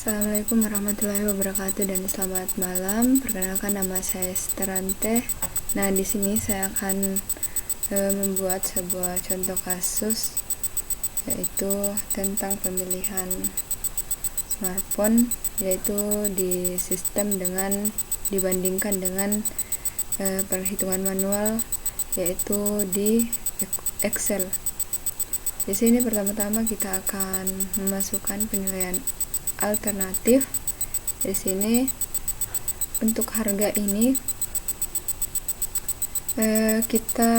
Assalamualaikum warahmatullahi wabarakatuh dan selamat malam. Perkenalkan, nama saya Sterante. Nah, di sini saya akan membuat sebuah contoh kasus, yaitu tentang pemilihan smartphone, yaitu di sistem dibandingkan dengan perhitungan manual, yaitu di Excel. Di sini pertama-tama kita akan memasukkan penilaian alternatif. Di sini untuk harga ini kita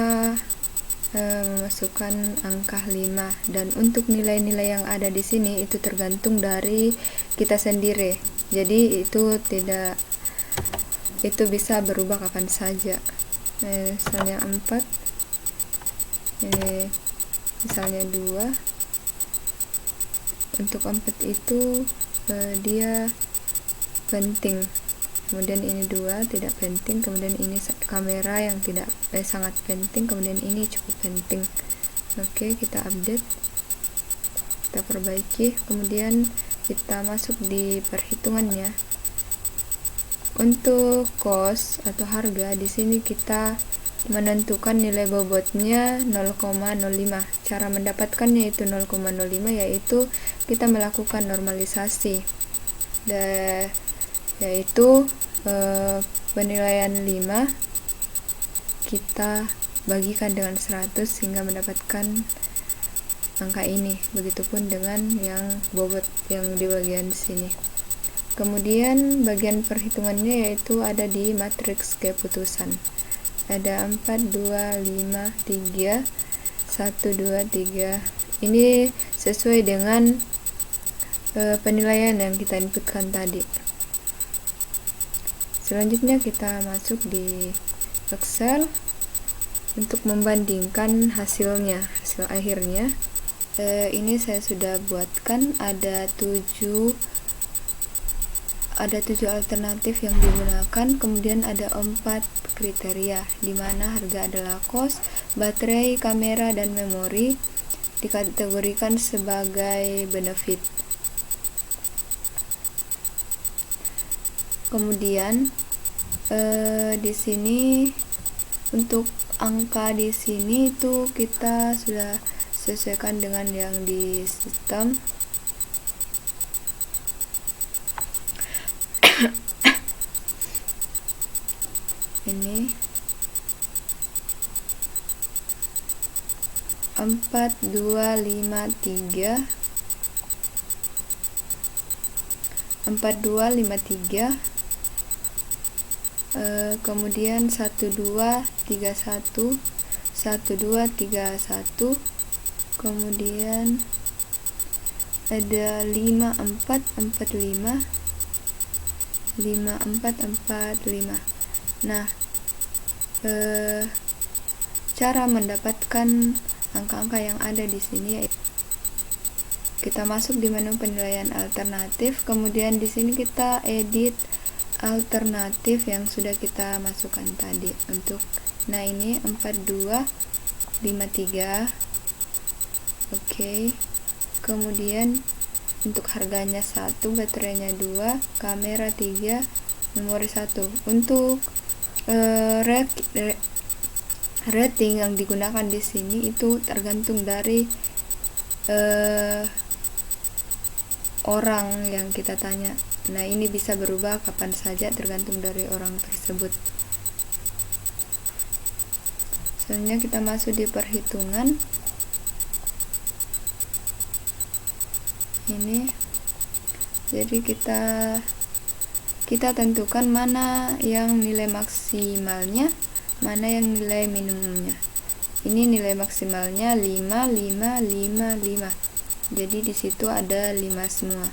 memasukkan angka 5, dan untuk nilai-nilai yang ada di sini itu tergantung dari kita sendiri. Jadi itu bisa berubah kapan saja. Misalnya 4, misalnya 2. Untuk 4 itu dia penting, kemudian ini 2 tidak penting, kemudian ini kamera yang tidak sangat penting, kemudian ini cukup penting. Oke, kita update, kita perbaiki, kemudian kita masuk di perhitungannya. Untuk cost atau harga, di sini kita menentukan nilai bobotnya 0,05. Cara mendapatkannya itu 0,05, yaitu kita melakukan normalisasi, yaitu penilaian 5 kita bagikan dengan 100 sehingga mendapatkan angka ini. Begitupun dengan yang bobot yang di bagian sini. Kemudian bagian perhitungannya yaitu ada di matriks keputusan. Ada 4, 2, 5, 3, 1, 2, 3. Ini sesuai dengan penilaian yang kita inputkan tadi. Selanjutnya kita masuk di Excel untuk membandingkan hasil akhirnya. Ini saya sudah buatkan, ada 7 alternatif yang digunakan, kemudian ada 4 kriteria, di mana harga adalah cost, baterai, kamera, dan memori dikategorikan sebagai benefit. Kemudian di sini untuk angka di sini itu kita sudah sesuaikan dengan yang di sistem. Ini 4, 2, 5, 3, 4, 2, 5, 3, kemudian 1, 2, 3, 1, 1, 2, 3, 1, kemudian ada 5, 4, 4, 5, 5, 4, 4, 5. Nah, cara mendapatkan angka-angka yang ada di sini, kita masuk di menu penilaian alternatif, kemudian di sini kita edit alternatif yang sudah kita masukkan tadi. Nah ini 4, 2, 5, 3. Oke. Kemudian untuk harganya 1, baterainya 2, kamera 3, memori 1. Untuk rating yang digunakan di sini itu tergantung dari orang yang kita tanya. Nah, ini bisa berubah kapan saja tergantung dari orang tersebut. Selanjutnya kita masuk di perhitungan. Ini jadi kita tentukan mana yang nilai maksimalnya, mana yang nilai minimumnya. Ini nilai maksimalnya 5, 5, 5, 5. Jadi di situ ada 5 semua.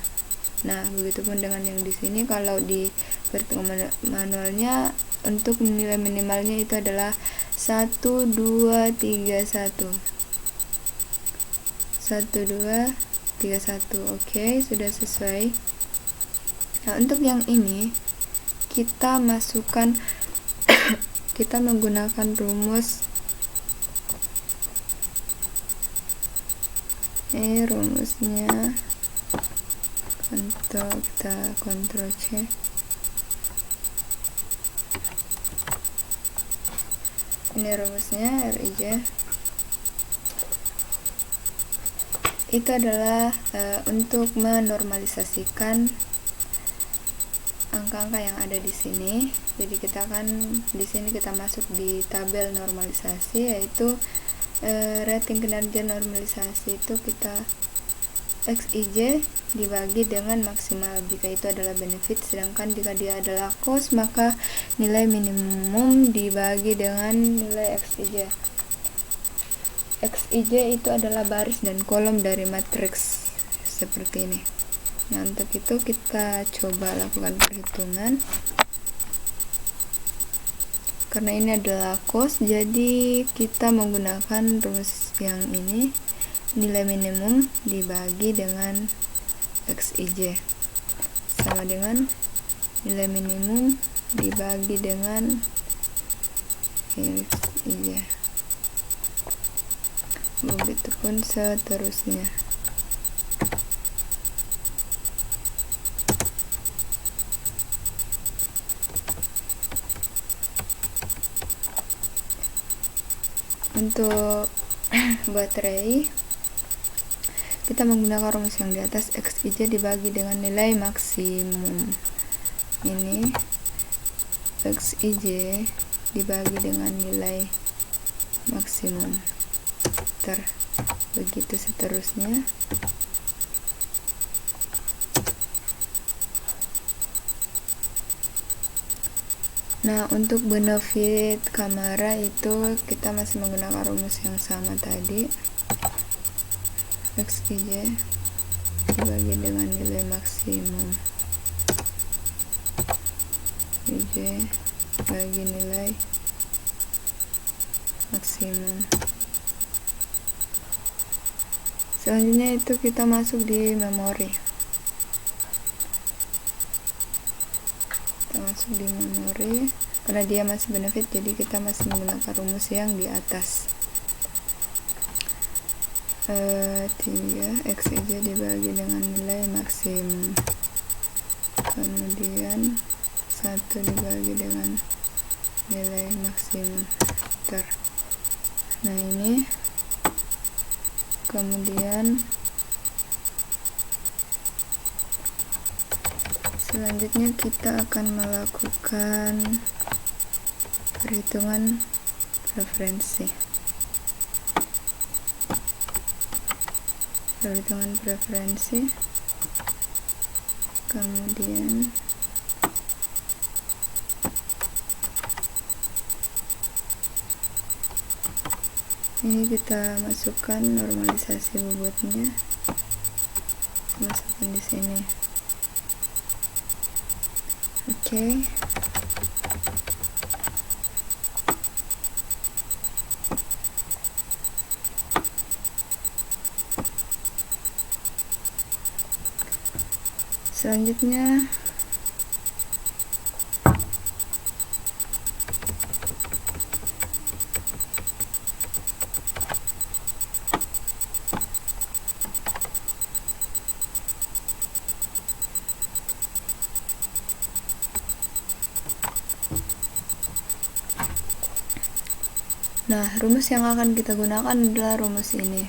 Nah, begitupun dengan yang di sini. Kalau di perhitungan manualnya, untuk nilai minimalnya itu adalah 1, 2, 3, 1. 1, 2, 3, 1. Oke, sudah sesuai. Nah, untuk yang ini kita masukkan kita menggunakan rumus rumusnya Untuk kita Ctrl C. Ini rumusnya Rij. Itu adalah untuk menormalisasikan angka-angka yang ada di sini. Jadi kita kan di sini kita masuk di tabel normalisasi, yaitu rating kinerja normalisasi itu kita XIJ dibagi dengan maksimal jika itu adalah benefit, sedangkan jika dia adalah cost maka nilai minimum dibagi dengan nilai XIJ. XIJ itu adalah baris dan kolom dari matriks seperti ini. Nah, untuk itu kita coba lakukan perhitungan. Karena ini adalah cost, jadi kita menggunakan rumus yang ini, nilai minimum dibagi dengan XIJ sama dengan nilai minimum dibagi dengan XIJ. Begitupun seterusnya. Untuk baterai kita menggunakan rumus yang di atas, XIJ dibagi dengan nilai maksimum. Ini XIJ dibagi dengan nilai maksimum. Begitu seterusnya. Nah, untuk benefit kamera itu kita masih menggunakan rumus yang sama tadi. XIJ dibagi dengan nilai maksimum. XIJ bagi nilai maksimum. Selanjutnya itu kita masuk di memori. Karena dia masih benefit, jadi kita masih menggunakan rumus yang di atas. 3 XIJ dibagi dengan nilai maksimum, kemudian 1 dibagi dengan nilai maksimum. Nah, ini kemudian selanjutnya kita akan melakukan perhitungan preferensi. Kemudian ini kita masukkan normalisasi bobotnya, masukkan di sini. Oke. Selanjutnya rumus yang akan kita gunakan adalah rumus ini.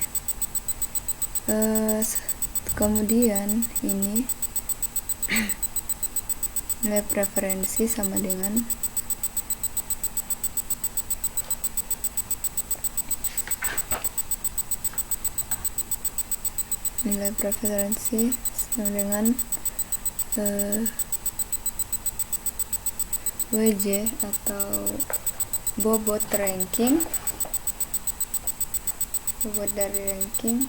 Kemudian ini nilai preferensi sama dengan WJ atau bobot dari ranking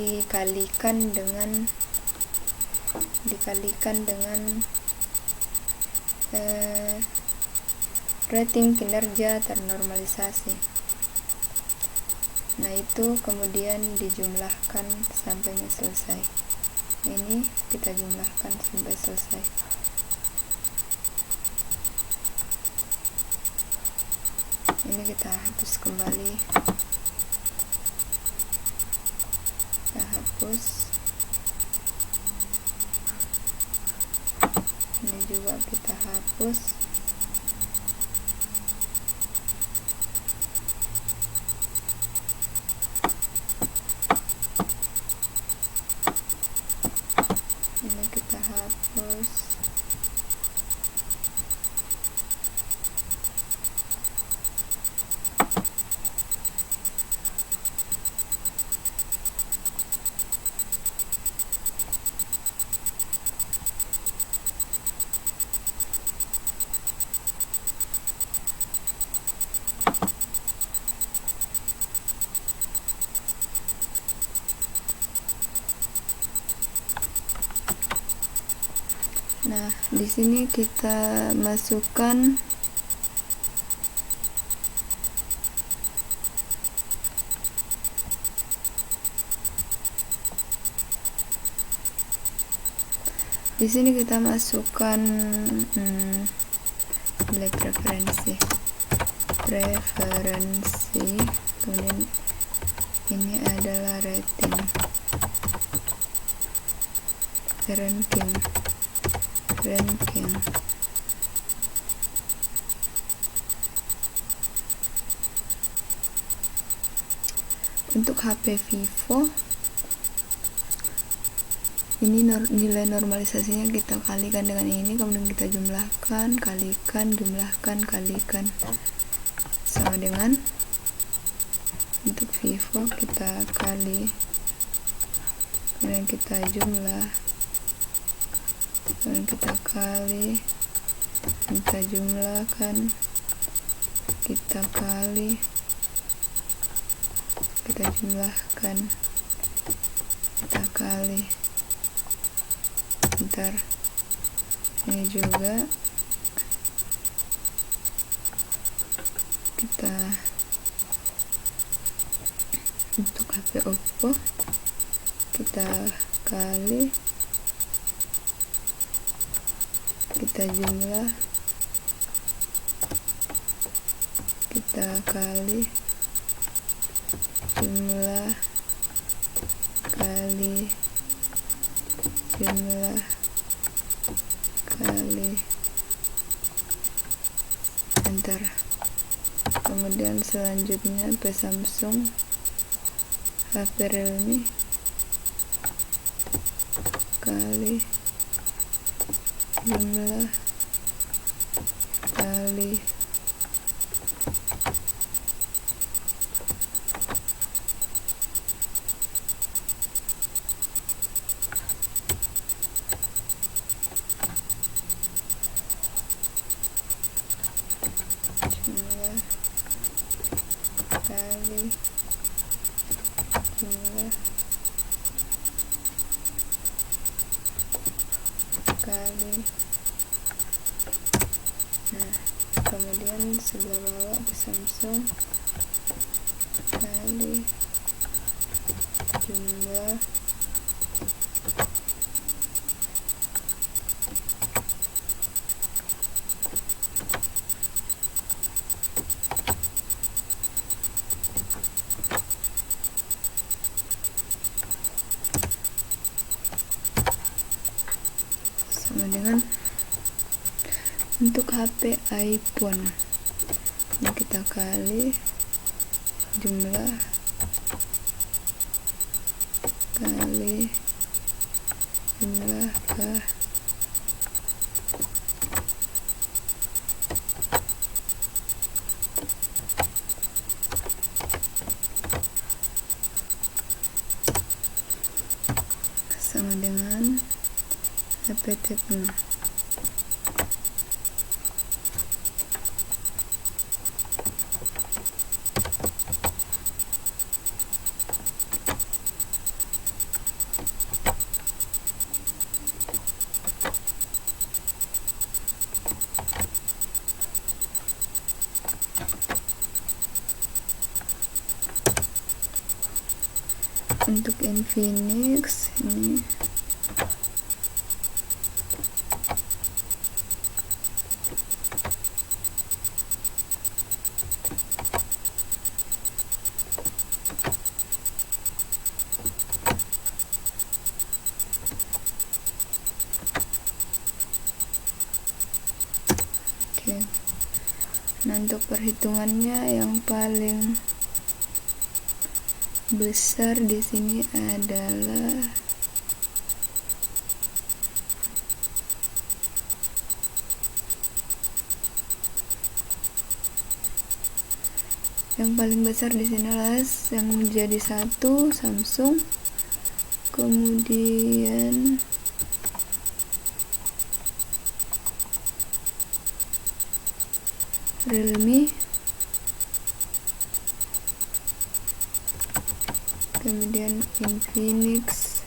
dikalikan dengan rating kinerja ternormalisasi. Nah, itu kemudian dijumlahkan sampai selesai. Ini kita jumlahkan sampai selesai. Ini kita hapus kembali. hapus, ini juga kita hapus. Ini kita hapus. Nah, di sini kita masukkan black referensi, kemudian ini adalah ranking. Untuk HP Vivo ini nilai normalisasinya kita kalikan dengan ini, kemudian kita jumlahkan, kalikan sama dengan untuk Vivo kita kali, kemudian kita jumlah, kemudian kita kali, kita jumlahkan, kita kali, kita jumlahkan, kita kali. Bentar, ini juga kita untuk HP Oppo kita kali, kita jumlah, kita kali, jumlah, kali, jumlah, kali, enter. Kemudian selanjutnya HP Samsung, HP Realme kali, jumlah, kali, jumlah, kali, jumlah, kali. Nah, kemudian sebelah bawah ke Samsung kali, jumlah, sama dengan untuk HP iPhone. Ini kita kali, jumlah, kali, jumlah, sama dengan HP Tecno. Untuk Infinix ini Nah, untuk perhitungannya yang paling besar di sini adalah yang paling besar di sini adalah yang menjadi 1 Samsung, kemudian Realme, kemudian Infinix,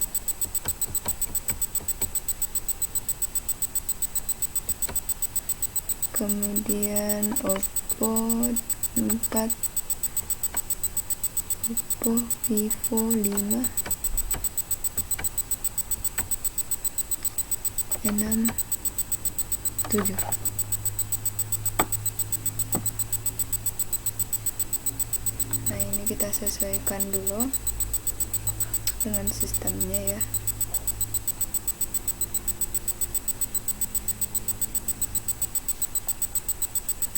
kemudian Oppo 4, Oppo, Vivo 5, 6, 7. Nah, ini kita sesuaikan dulu dengan sistemnya ya.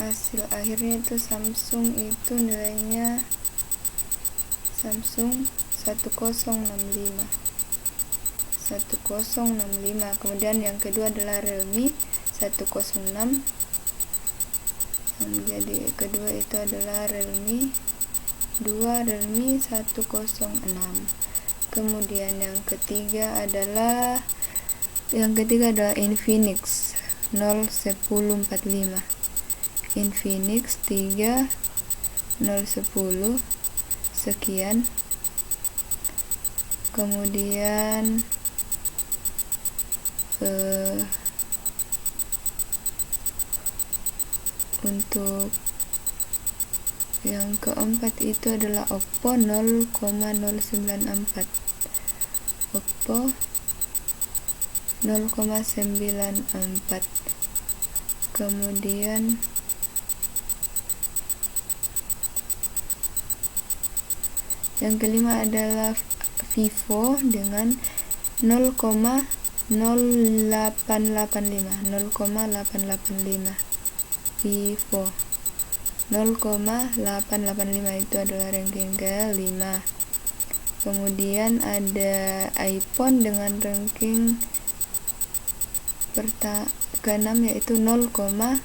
Hasil akhirnya itu Samsung itu nilainya Samsung 1065, kemudian yang kedua adalah Realme 106, yang jadi kedua itu adalah Realme 2, Realme 106. Kemudian yang ketiga adalah Infinix 01045, Infinix 3 010 sekian. Kemudian untuk yang keempat itu adalah Oppo 0,094, Oppo 0,94. Kemudian yang kelima adalah Vivo dengan 0,0885, Vivo 0,885 itu adalah ranking ke-5. Kemudian ada iPhone dengan ranking ke-6 yaitu 0,0725,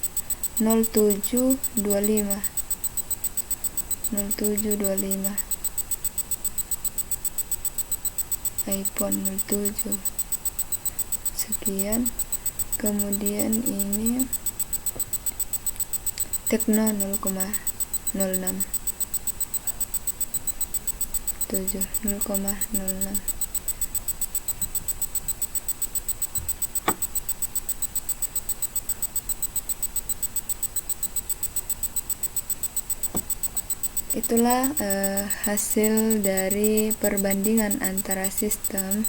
iPhone 07 sekian. Kemudian ini Tecno 0,06. Itulah hasil dari perbandingan antara sistem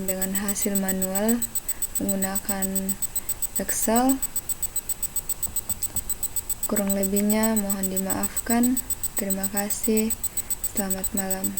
dengan hasil manual menggunakan Excel. Kurang lebihnya mohon dimaafkan. Terima kasih. Selamat malam.